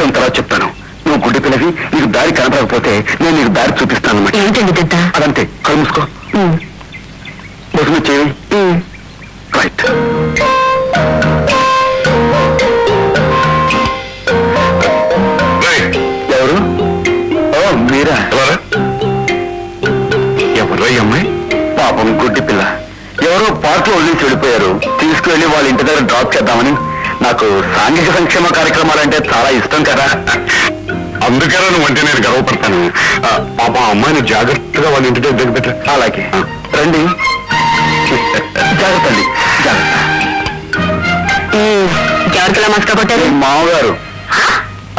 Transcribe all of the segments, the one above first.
విషయం తర్వాత చెప్తాను. నువ్వు గుడ్డి పిల్లవి, నీకు దారి కనపడకపోతే నేను నీకు దారి చూపిస్తాను అన్నమాట. ఏంటండి దత్త? అదంతే, కళ్ళు మూసుకో. బొసుము చేయి. రైట్. ఎవరు? ఓ మీరా? ఎవరో ఈ అమ్మాయి? పాపం గుడ్డి పిల్ల. ఎవరో పార్క్ లో వదిలించి వెళ్ళిపోయారు. తీసుకువెళ్ళి వాళ్ళ ఇంటి దగ్గర డ్రాప్ చేద్దామని. నాకు సాంఘిక సంక్షేమ కార్యక్రమాలంటే చాలా ఇష్టం కదా, అందుకనే నువ్వు అంటే నేను గర్వపడతాను. పాప అమ్మాయిని జాగ్రత్తగా వాళ్ళ ఇంటి దగ్గర పెట్ట. అలాగే రండి. జాగ్రత్త అండి, జాగ్రత్త. జాగ్రత్తగా మస్కా పట్టారు. మామగారు,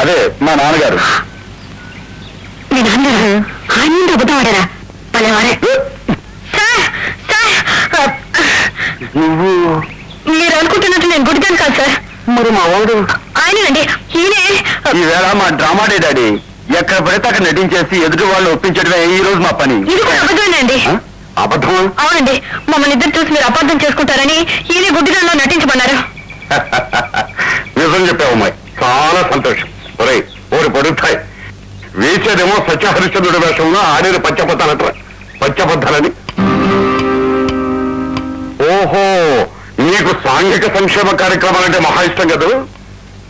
అదే మా నాన్నగారు. మీ నాన్నగారు ఆయన ముందు అబద్ధం ఆడారా? పలేవారే. నువ్వు మీరు అనుకుంటున్నట్టు నేను గుడిదాను కాదు సార్. మరి మా వాడు ఆయనండి, ఈయనే. ఈవేళ మా డ్రామా డే డాడీ. ఎక్కడ పడితే అక్కడ నటించేసి ఎదుటి వాళ్ళు ఒప్పించడమే ఈ రోజు మా పని. ఇది కూడా అబద్ధమేనండి. అబద్ధం? అవునండి, మమ్మల్ని ఇద్దరు చూసి మీరు అబద్ధం చేసుకుంటారని ఈయన గుడ్డిదానిలో నటించమన్నారు. నిజం చెప్పావు అమ్మాయి, చాలా సంతోషం. ఒరే ఓరి పడుతాయి. వేసేదేమో సత్యహరిశ్చంద్రుడి వేషంలో, ఆడేది పచ్చబద్ధాలని. ఓహో, నీకు సాంఘిక సంక్షేమ కార్యక్రమాలంటే మహా ఇష్టం కదా.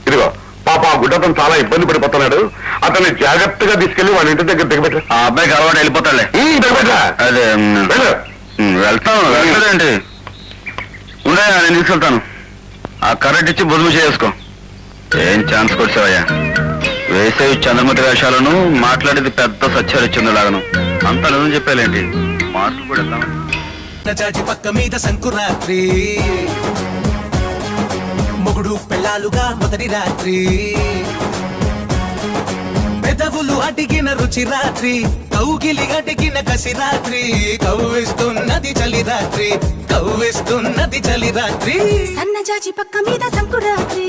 ఇదిగో పాప, ఆ గుడ్డతను చాలా ఇబ్బంది పడిపోతున్నాడు. అతన్ని జాగ్రత్తగా తీసుకెళ్లి వాళ్ళ ఇంటి దగ్గర దిగబెట్ట. ఆ అబ్బాయికి అలవాటు వెళ్ళిపోతాడులే. అదే వెళ్తాను. వెళ్ళలేంటి? ఉండే, నేను తీసుకెళ్తాను. ఆ కరెంట్ ఇచ్చి బొదుము చేసుకో. ఏం ఛాన్స్ కొట్టావయ్యా? వేసేవి చంద్రమతి వేషాలను, మాట్లాడేది పెద్ద సత్యహరిశ్చంద్రులాగను. అంతా నిజం చెప్పాలేంటి? మార్కులు కూడా చాచి పక్క మీద సంకురాత్రి, మొగుడు పెళ్ళాలుగా మొదటి రాత్రి, పెదవులు అడిగిన రుచి రాత్రి, కౌగిలి అడిగిన కసి రాత్రి, కవ్విస్తున్నది చలి రాత్రి, కవ్విస్తున్నది చలి రాత్రి. సన్నజాజి పక్క మీద సంకురాత్రి.